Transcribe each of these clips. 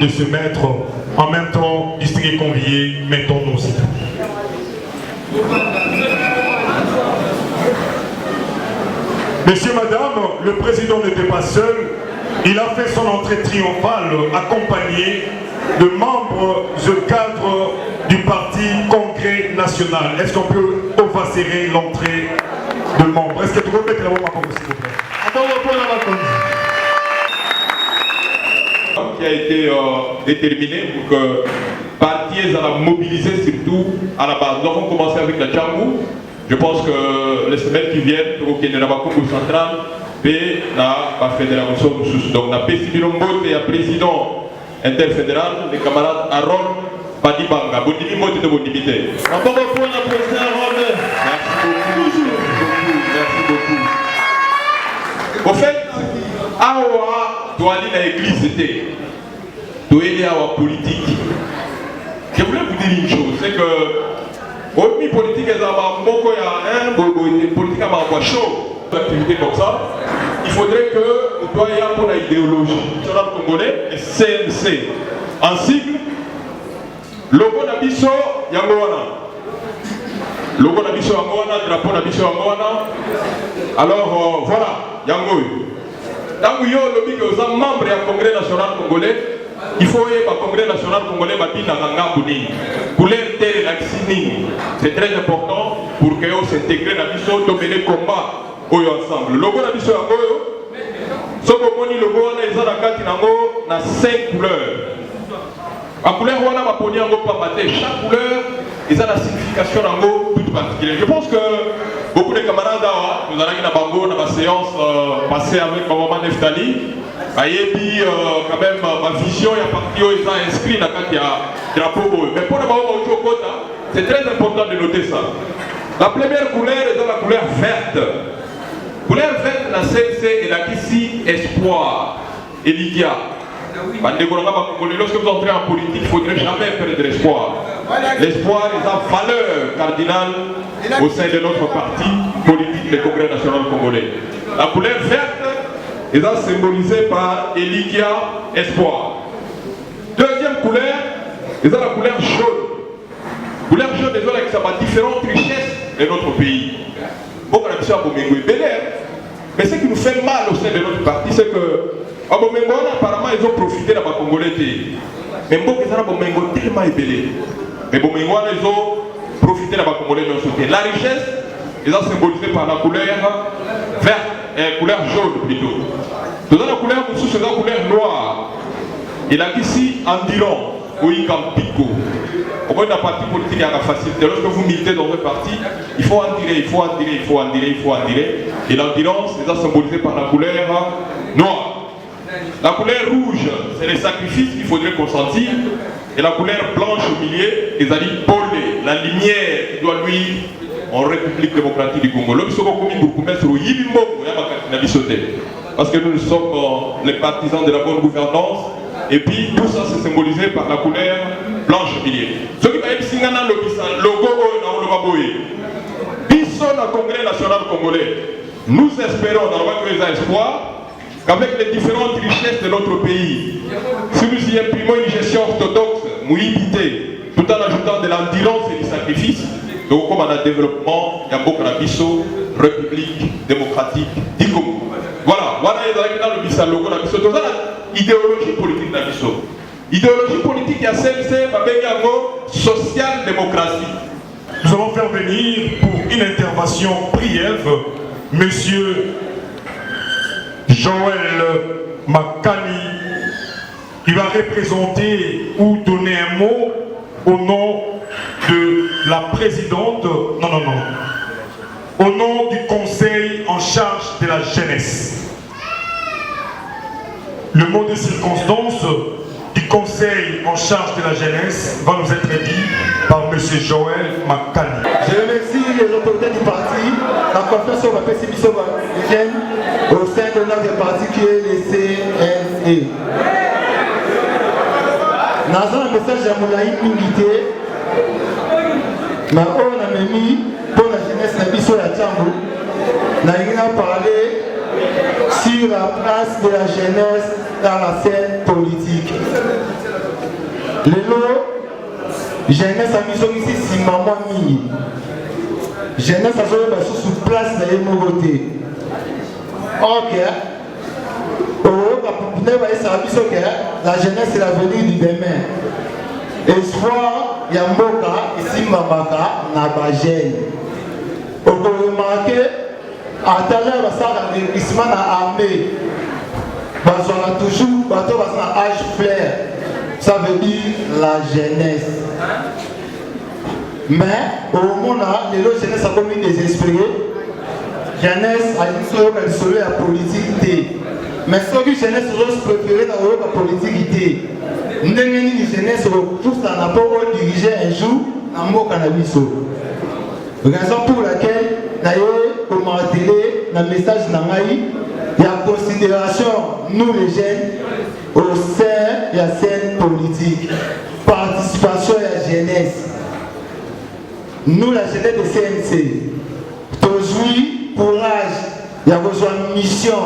de se mettre en même temps, distingués conviés, mettons-nous aussi. Messieurs, madame, le président n'était pas seul. Il a fait son entrée triomphale accompagné de membres et cadres du parti Congrès National. Est-ce qu'on peut ovacérer l'entrée de membres? Est-ce que tu peux mettre la main à s'il vous plaît? Qui a été déterminé pour que partis à mobiliser surtout à la base. Donc on commence avec la Tchangou. Je pense que les semaines qui viennent, pour qu'il y ait un Congo central, et la fédération. Donc la PCB et la président interfédéral, les camarades Aaron Badibanga. Bonne nuit, de bonne limité. Encore un point à président Aaron. Merci beaucoup. Au fait, Awa doit aller à l'église était. Doit aller à la politique. Je voulais vous dire une chose, c'est que au politique, il y a un politique à chaud. Activité comme ça, il faudrait que nous soyons pour l'idéologie nationale congolais et CNC. En sigle, logo Nabiso Yangoana. Logo Nabiso Yangoana, drapeau Nabiso Yangoana. Alors voilà, Yangoy. Tant que vous êtes membre du Congrès national congolais, il faut que le Congrès national congolais c'est très important pour que vous s'intégrer dans le mission de mener combat ensemble. Le logo de la mission ce que le logo est dans 5 couleurs. La couleur chaque couleur a la signification toute particulière. Je pense que beaucoup de camarades, nous allons dans la séance passée avec Maman Neftali. Quand même, ma vision est partie inscrite dans le drapeau. Mais pour le c'est très important de noter ça. La première couleur est dans la couleur verte. La couleur verte, la CNC est la ici espoir. Elidia. Lorsque vous entrez en politique, il ne faudrait jamais perdre l'espoir. L'espoir est la valeur cardinale au sein de notre parti politique, le Congrès national congolais. La couleur verte est symbolisée par Elidia espoir. Deuxième couleur est la couleur jaune. La couleur jaune est avec sa différentes richesses de notre pays. Mais ce qui nous fait mal au sein de notre parti, c'est que apparemment ils ont profité de la Congolais. Mais ils tellement ébélé. Mais ils ont profité de la Congolais. La richesse est symbolisée par la couleur verte et la couleur jaune plutôt. Dans la couleur c'est la couleur noire. Il a ici Andiron, oui, comme Pico. Au moins, la partie politique a la facilité. Lorsque vous militez dans un parti, il faut en tirer, il faut en tirer, il faut en tirer, il faut en tirer. Et l'endurance est symbolisée par la couleur noire. La couleur rouge, c'est les sacrifices qu'il faudrait consentir. Et la couleur blanche au milieu, les alliés polés, la lumière qui doit lui en République démocratique du Congo. Parce que nous sommes les partisans de la bonne gouvernance. Et puis tout ça c'est symbolisé par la couleur blanche au milieu. Ce qui va être le logo le Congrès national congolais. Nous espérons dans le espoir qu'avec les différentes richesses de notre pays, si nous y imprimons une gestion orthodoxe, mouillité, tout en ajoutant de l'endurance et du sacrifice, donc comme on a développement, il y a beaucoup de République démocratique du Congo. Voilà, voilà le logo de idéologie politique de idéologie politique, il y a CNC, social-démocratie. Nous allons faire venir pour une intervention brève Monsieur Joël Makani, qui va représenter ou donner un mot au nom de la présidente, au nom du conseil en charge de la jeunesse. Le mot de circonstance du conseil en charge de la jeunesse va nous être dit par M. Joël Makani. Je remercie les autorités du parti, la confiance sur la PCB au sein de notre parti qui est le CNE. Dans un message à Moulaï Mingité, on a mis pour la jeunesse de la Tchangou, on a parlé sur la place de la jeunesse dans la scène politique. Lelo, jeunesse à mission ici, si maman mini. Jeunesse à sous place de Mogoté. Ok. La jeunesse est l'avenir du demain. Espoir, Yamboka, ici Mamaka, Nabagène. On peut remarquer, à tout à l'heure, ça a l'investissement dans l'armée. On a toujours un âge flair. Ça veut dire la jeunesse. Mais au monde, les autres jeunesse a commis des esprits. Jeunesse a dit que c'est la politique. Mais ce que jeunesse est préféré dans la politique, nous avons une jeunesse pour ça n'a pas dirigé un jour dans le cannabis. Raison pour laquelle, comme à la télé, dans le message il y a considération, nous les jeunes, au sein de la scène politique. Participation à la jeunesse. Nous, la jeunesse de CNC, aujourd'hui, courage, il y a besoin de mission.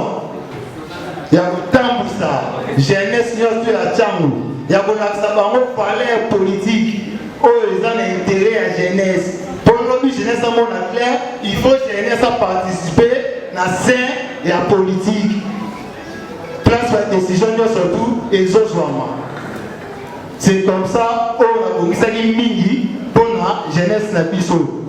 Il y a un temps pour ça. Jeunesse, il y a la chambre. Il y a un palais politique. Oh, ils ont intérêt à la jeunesse. Pour nous, jeunesse, à mon clair, il faut que la jeunesse participer dans la scène et la politique. Place la décision, surtout, et les autres. C'est comme ça, on a mis mini pour la jeunesse na biso.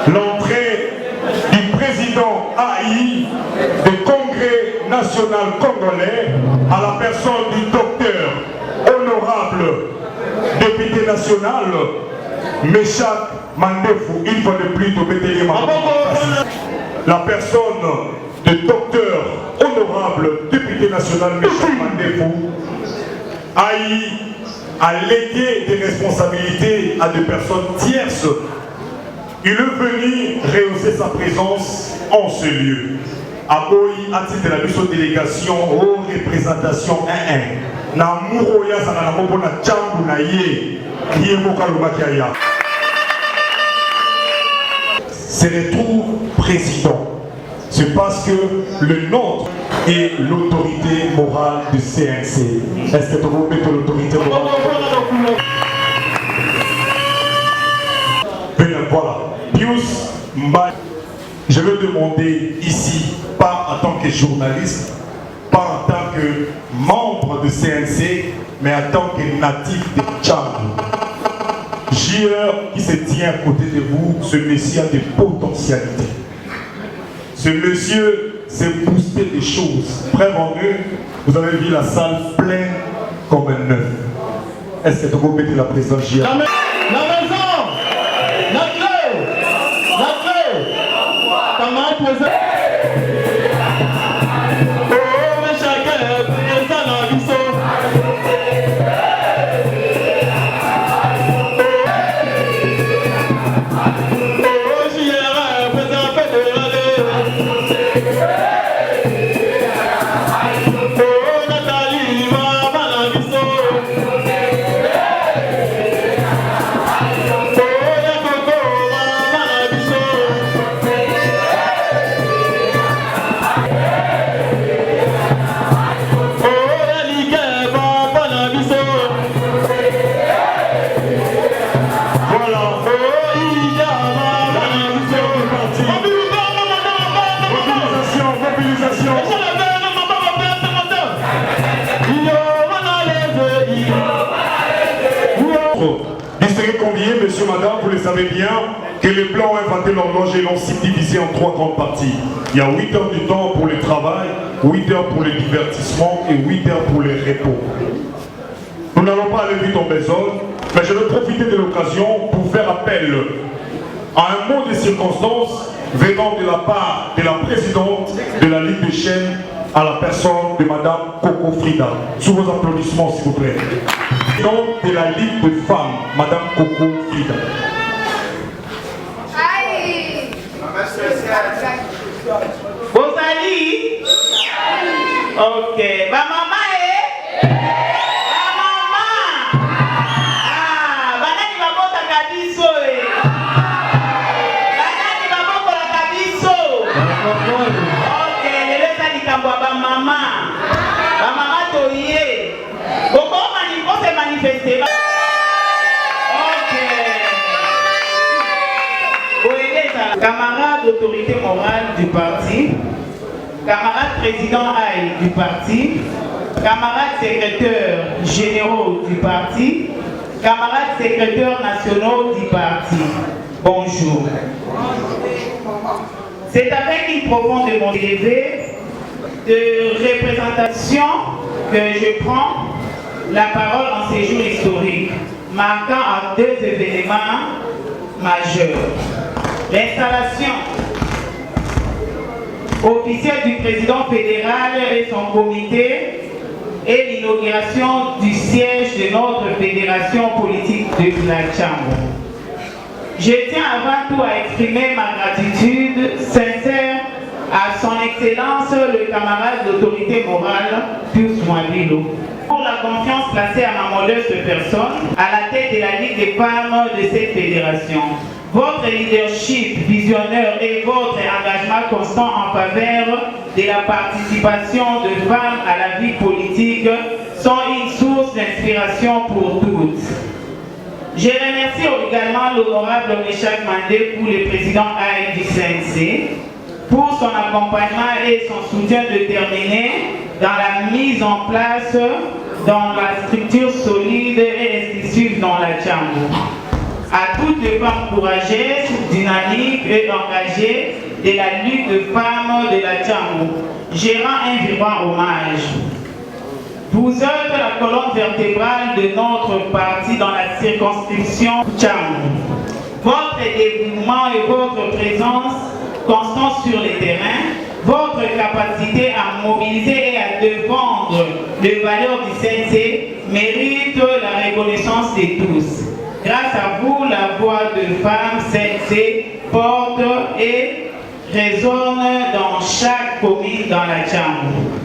l'entrée du président AI du Congrès national congolais à la personne du docteur honorable député national Meshach Mandefu, une fois de plus, de Béthélie. La personne de docteur honorable député national Meshach Mandefu a légué des responsabilités à des personnes tierces. Il est venu rehausser sa présence en ce lieu. Aboyi a titre de la mission délégation aux représentations 1-1. Na muro ya zana na na chambu na ye qui est mokalumakiaya. Se retrouve président. C'est parce que le nôtre est l'autorité morale du CNC. Est-ce que vous mettez l'autorité morale? Voilà. Pius Mbaye, je vais demander ici, pas en tant que journaliste, pas en tant que membre de CNC, mais en tant que natif de Tchad. JR qui se tient à côté de vous, ce monsieur a des potentialités. Ce monsieur s'est boosté des choses. Frère en eux, vous avez vu la salle pleine comme un neuf. Est-ce que vous mettez la présence JR? La maison! La clé! Camarade présent! Oh, mais chacun, présent dans l'histoire. Monsieur, madame, vous le savez bien que les Blancs ont inventé l'horloge et l'ont subdivisé en 3 grandes parties. Il y a 8 heures du temps pour le travail, 8 heures pour le divertissement et 8 heures pour le repos. Nous n'allons pas aller vite en besogne, mais je vais profiter de l'occasion pour faire appel à un mot de circonstance venant de la part de la présidente de la Ligue des chaînes à la personne de Madame Coco Frida. Sous vos applaudissements, s'il vous plaît. Présidente de la Ligue de femmes, Madame Coco Frida. Aïe! Bozali? Ok. Ba maman eh? Ba maman! Ah, banani babota kabiso eh? Banani babokola kabiso? Ok, lelo eza likambo ya ba maman. Ba maman toye. On s'est manifesté. Ok. Camarade d'autorité morale du parti, camarade président AI du parti, camarades secrétaires généraux du parti, camarades secrétaires nationaux du parti. Bonjour. C'est avec une profonde émotion de représentation que je prends la parole en séjour historique, marquant à 2 événements majeurs. L'installation officielle du président fédéral et son comité et l'inauguration du siège de notre fédération politique de la Chambre. Je tiens avant tout à exprimer ma gratitude sincère à son Excellence le camarade d'autorité morale, Pius Mwabilo, pour la confiance placée à ma modeste personne à la tête de la Ligue des femmes de cette fédération. Votre leadership visionnaire et votre engagement constant en faveur de la participation de femmes à la vie politique sont une source d'inspiration pour toutes. Je remercie également l'honorable Meshach Mandefu, le président AI du CNC, pour son accompagnement et son soutien déterminé dans la mise en place dans la structure solide et inclusive dans la Chambre. À toutes les femmes courageuses, dynamiques et engagées de la lutte de femmes de la Chambre, je rends un vibrant hommage. Vous êtes la colonne vertébrale de notre parti dans la circonscription Tchangou. Votre dévouement et votre présence constante sur les terrains, votre capacité à mobiliser et à défendre les valeurs du CNC mérite la reconnaissance de tous. Grâce à vous, la voix de femmes CNC porte et résonne dans chaque commune dans la Tchangou.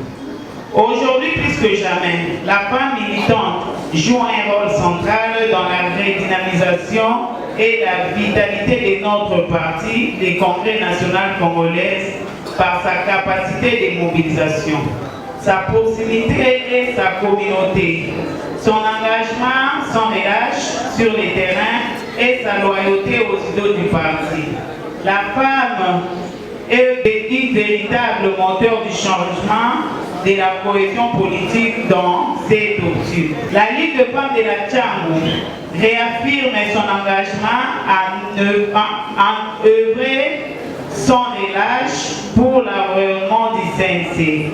Aujourd'hui, plus que jamais, la femme militante joue un rôle central dans la redynamisation et la vitalité de notre parti, le Congrès national congolais, par sa capacité de mobilisation, sa proximité et sa communauté, son engagement sans relâche sur les terrains et sa loyauté aux idéaux du parti. La femme est une véritable moteur du changement de la cohésion politique dans cette optique. La Ligue de femmes de la Tchangou réaffirme son engagement à œuvrer sans relâche pour l'environnement du CNC.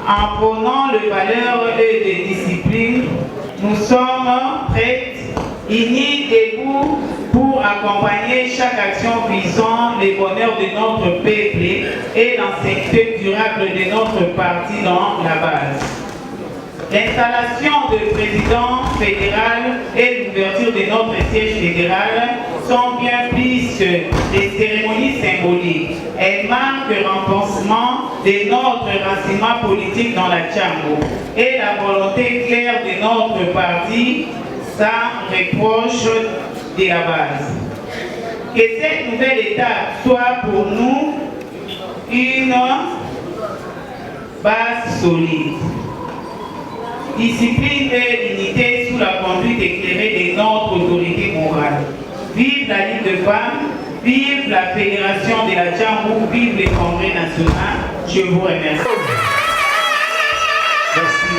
En prônant les valeurs et les disciplines, nous sommes prêts, unis debout pour accompagner chaque action visant le bonheur de notre peuple et l'ancienneté durable de notre parti dans la base. L'installation du président fédéral et l'ouverture de notre siège fédéral sont bien plus que des cérémonies symboliques. Elles marquent le renforcement de notre renseignement politique dans la Tchangou et la volonté claire de notre parti sans reproche de la base. Que cette nouvelle étape soit pour nous une base solide. Discipline et unité sous la conduite éclairée de notre autorité morale. Vive la Ligue de femmes, vive la Fédération de la Tchangou, vive le Congrès national. Je vous remercie. Merci.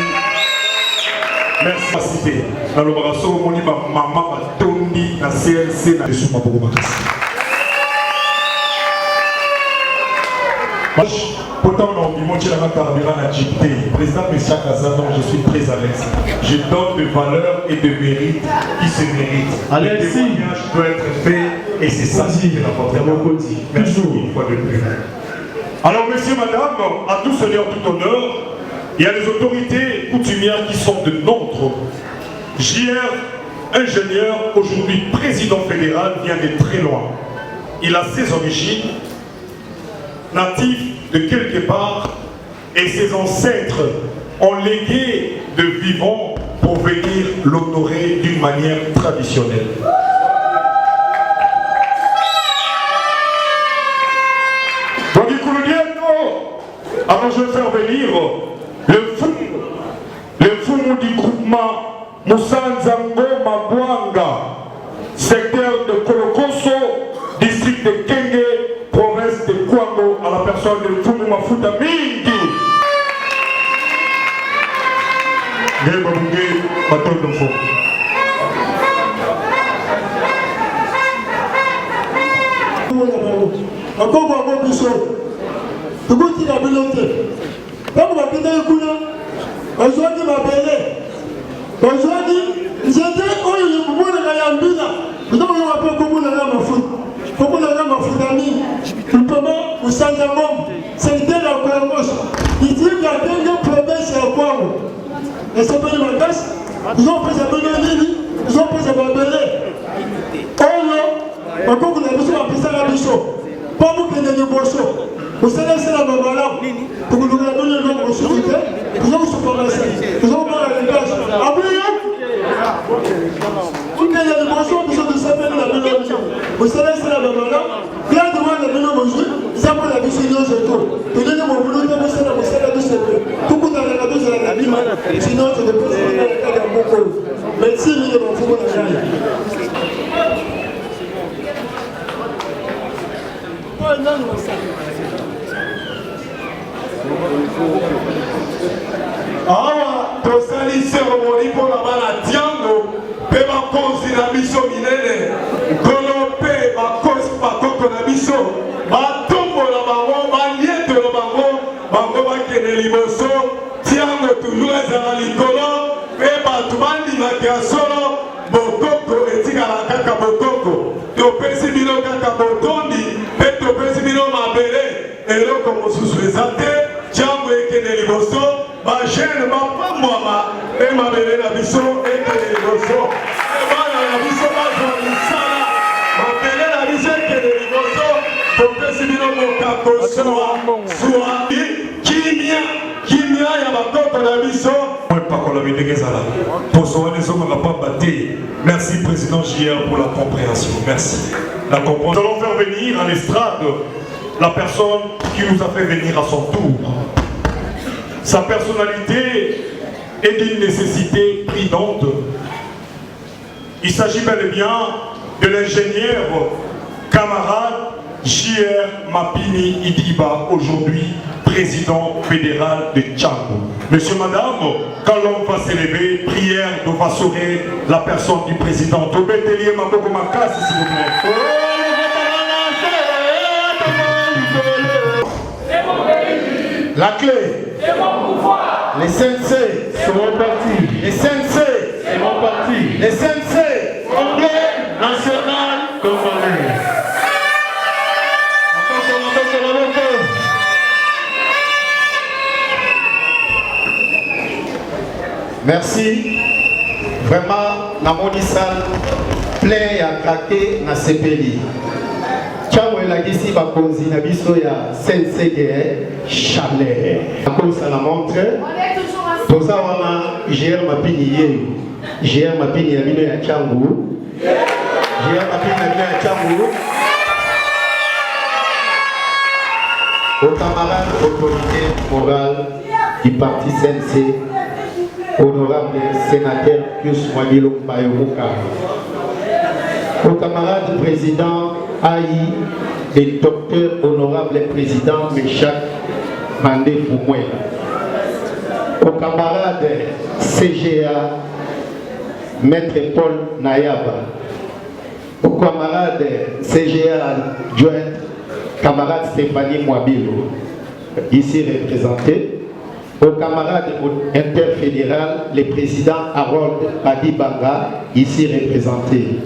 Merci. Dans le brasso, on dit maman Tondi na CLC na Desuma Bogomakasi. Pourtant, on dit mon cher président Messia Kaza, dont je suis très à l'aise. Je donne de valeurs et de mérites qui se méritent. Le témoignage doit être fait et c'est ça qui est important. Merci une fois de plus. Alors, messieurs, madame, à tout seigneur, tout honneur, il y a les autorités coutumières qui sont de nôtres. JR, ingénieur, aujourd'hui président fédéral, vient de très loin. Il a ses origines, natif de quelque part, et ses ancêtres ont légué de vivants pour venir l'honorer d'une manière traditionnelle. Donc il alors je vais faire venir le fou du groupement Moussanzango Mabwanga, secteur de Kolokoso, district de Kenge, province de Kwango, à la personne de Fumu Mafuta Mingi. Ils ont pris un Nini, ils ont pris un Babelé. Oh, encore que la mission a pris ça la mission. Pas vous qui n'avez pas chaud. Vous savez, c'est la même là. Pour que nous avons le nom de sécurité, nous avons ce qu'on a fait. Nous avons pas la dégage. Après, vous qui avez des bonjours, nous avons s'appeler la même mission. Vous savez, c'est la même là. Bien devant la même mesure, ils ont la mission de tout. Vous donnez mon boulot, vous avez la mission. Tout le monde a la dose de la vie. Sinon, je ne peux pas faire le cas d'un bon col. Mais si, il est dans le fond de la vie. awa tosali cérémonie mpona bana diango mpe bakonzi na biso minene nkolo mpe bakoko na biso batombola bango balietelo bango bakende liboso tiango toujours ezala likolo bondimaka solo bokoko etikala kaka bokoko topesi bino kaka botondi mpe topesi bino mabele eloko mosusu eza te ntango ekende liboso bagene bapambwama mpe mabele na biso ekende liboso bana na biso bazwa misala mabele na biso ekende liboso topesi bino mokako swa kimia ya bakoko na biso. Merci Président JR pour la compréhension. Merci. La compréhension. Nous allons faire venir à l'estrade la personne qui nous a fait venir à son tour. Sa personnalité est d'une nécessité prudente. Il s'agit bel et bien de l'ingénieur camarade JR Mapini Idiba, aujourd'hui président fédéral de Tchango. Monsieur, madame, quand l'homme va s'élever, prière de vassorer la personne du président. Tobetelier Maboko Makasi, s'il vous plaît. La clé. C'est mon pouvoir. Les CNC. C'est mon parti. Les CNC. C'est mon parti. Les CNC. Congrès national congolais. Merci. Vraiment, la monisal plein à craquer na sepeli. Tchango elagisi bakonzi na biso ya CNCDE Chalet. Akosa la montre. Toza wana JR Mapini yeyo. JR Mapini ya bino ya Tchango. JR Mapini ya bino ya Tchango. Aux camarades autorités morales du parti CNC, honorable sénateur Pius Mwagilo Bayomuka, aux camarades présidents AI et docteur honorable président Meshak Mandé Fumwe, aux camarades CGA Maître Paul Nayaba, aux camarades CGA Joint camarade Stéphanie Mwabilo, ici représenté, aux camarades interfédérales, le président Harold Padibanga, ici représenté,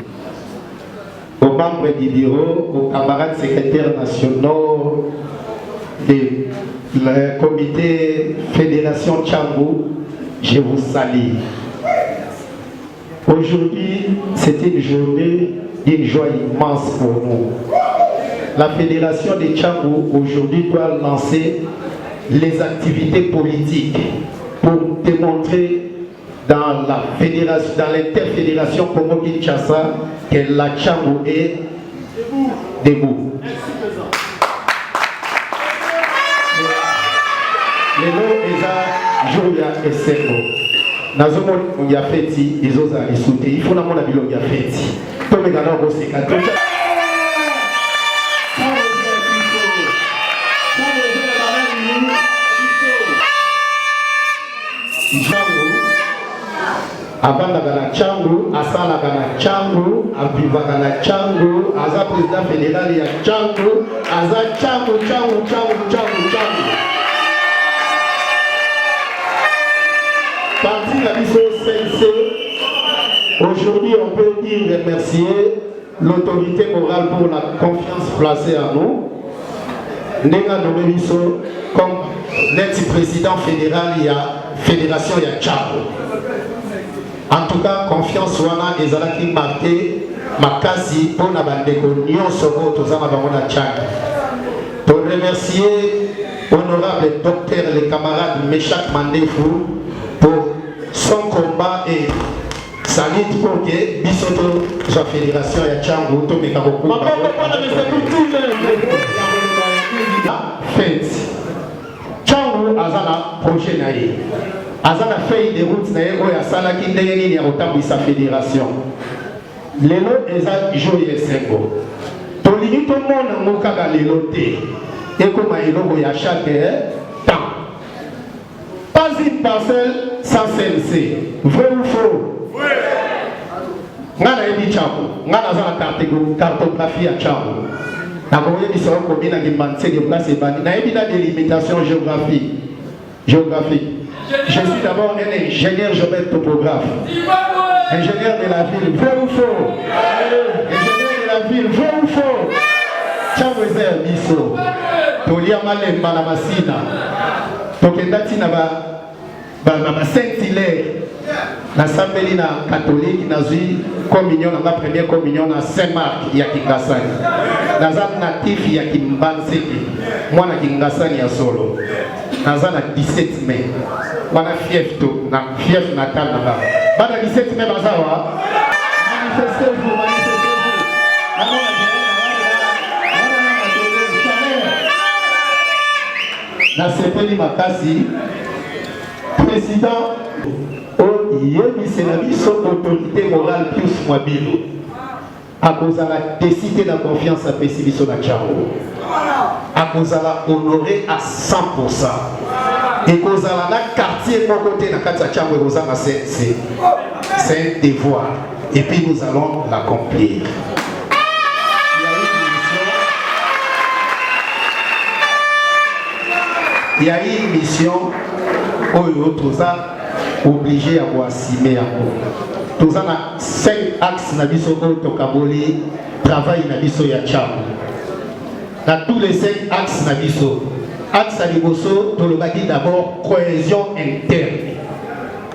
aux membres du bureau, aux camarades secrétaires nationaux du comité Fédération Tchango, je vous salue. Aujourd'hui, c'est une journée d'une joie immense pour nous. La Fédération de Tchango aujourd'hui doit lancer les activités politiques pour démontrer dans la fédération, dans l'interfédération Congo-Kinshasa que la Tchango est debout. Les noms Eza Joya et Seko. Nazomon Yafeti, ils osent sauter. Il faut la monnaie de Yafeti. Comme les gars, on s'est Abandaka na Tchango, asalaka na Tchango, abivaka na Tchango, aza président fédéral ya Tchango, aza Tchango. Parti la mission CNC, aujourd'hui on peut dire remercier l'autorité morale pour la confiance placée en nous. Nenga nommé biso comme net président fédéral ya fédération ya Tchango. En tout cas, confiance wana ezalaki marqué makasi pour na bandeko nyonso oyo tozama bango na Tchango. Pour remercier honorable docteur le camarade Meshak Mandefou pour son combat et sa lutte pour que bisoto la fédération ya Tchango to meka beaucoup. Fête. Tchango azana projet na ye. Azana feuille de route na ye oyo asalaki ndenge nini ya kotambwisa fédération. Lelo eza joye sengo. Tolingi tomona ngo kaka lelo te. Ekoma eloko ya chaque temps. Pas une parcelle sans CNC. Vrai ou faux? Oui. Ngana yebi Tchango. Ngana azana cartographie ya Tchango. Je suis la délimitation géographique. Je suis d'abord un ingénieur géomètre topographe. Ingénieur de la ville, vrai ou faux? Ingénieur de la ville, vrai ou faux? Chambreza biso. Tolia malemba na masina. Tokenda tina ba Saint-Hilaire. Na sambeli na catholique na zui communion na première communion na Saint-Marc ya Kingasani. Naza natif ya Kimbanseki. Mwana Kingasani ya solo. Naza na 17 mai. Wana fief natal na ba. Bana 17 mai bazawa. Manifestez-vous. Na sepeli makasi président yebisi na biso autorité morale Pius Mwabilo akozala décider la confiance à pesi biso na Tchango akozala honoré à 100% et kozala na quartier moko te na kati ya Tchango ekozanga c'est un devoir et puis nous allons l'accomplir. Il y a une mission où tous obligé à voir assumer. Tous a 5 axes na biso tokaboli travail na biso ya Tchango. Dans tous les 5 axes na biso. Axe à liboso tolobaki d'abord cohésion interne.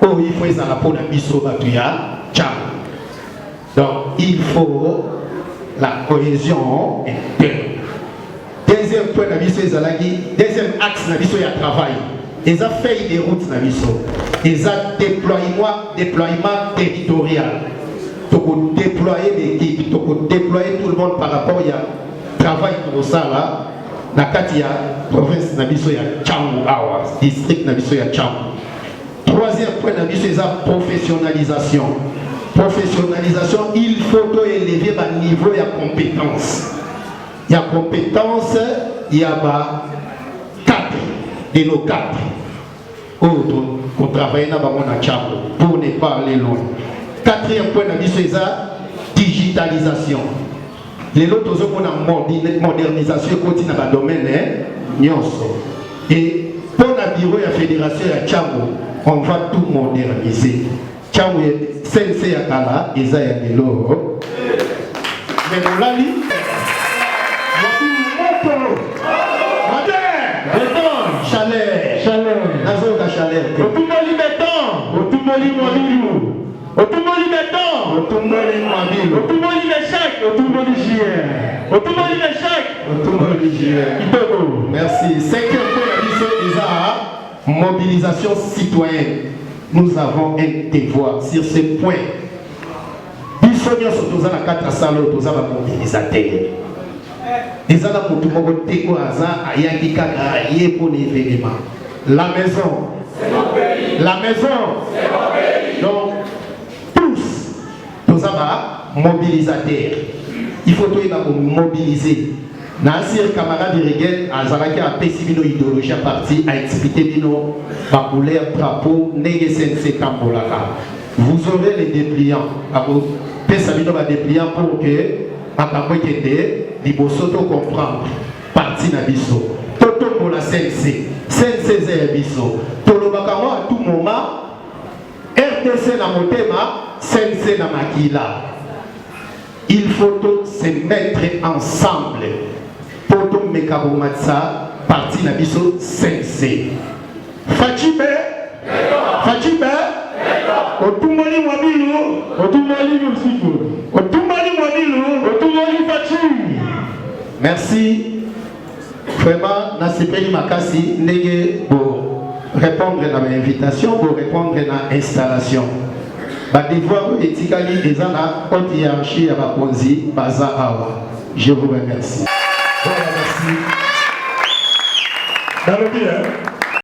Oh, il faut ezala pour na biso batu ya Tchango. Donc il faut la cohésion interne. Deuxième point na biso ezalaki, deuxième axe na biso ya travail. Ils ont fait des routes na biso. Ils ont déploiement territorial. Donc déployer l'équipe, donc déployer tout le monde par rapport au travail pour ça là. Na kati ya province na biso ya Tchango awa, district na biso ya Tchango. Troisième point na biso c'est la professionnalisation. Professionnalisation, il faut élever le niveau de compétence. Il y a compétence, il y a 4 de nos 4 autres qu'on travaille dans la Tchango pour ne pas aller loin. Quatrième point c'est la digitalisation. Les autres ont une modernisation continue dans le domaine. Et pour le bureau de la fédération de Tchango, on va tout moderniser. Tchango est sensé à Kala, et ça y a de l'eau. Mais on l'a dit. Chaleur. Nazoka chaleur. Otumoli béton. Otumoli molilu. Otumoli béton. Otumoli mobile. Otumoli l'échec. Otumoli JR. Otumoli l'échec. Otumoli JR. Merci. Cinquième point, mobilisation citoyenne. Nous avons un devoir sur ce point. Bisogno surtout dans la 4 salons, tous avons mobilisateur. Les gens qui ont été pour l'événement. La maison. La maison. Donc, tous avons mobilisateurs. Il faut mobiliser. Nansir camarade de Regen, Azalaki a pessimino idéologie à partir à expliquer nos couleur drapeau Negesense Tambolaka. Vous aurez les dépliants. Pessamino va dépliant pour que Libosoto comprendre parti na biso toto pour la CNC CNC biso tolobakamo à tout moment RTC na motema CNC na makila. Il faut se mettre ensemble pour tout mekabomatsa parti na biso CNC. Fachibe Otumoli Mwabilu Otumoli Musiku Otumoli Mwabilu Otumoli Fachi. Merci. Vraiment, Nasipeli Makasi Nege pour répondre à ma invitation, pour répondre à l'installation. Devoir éthiquement des ana haute hiérarchie à ma ponzi Baza Awa. Je vous remercie. Voilà, merci. Dans le bien.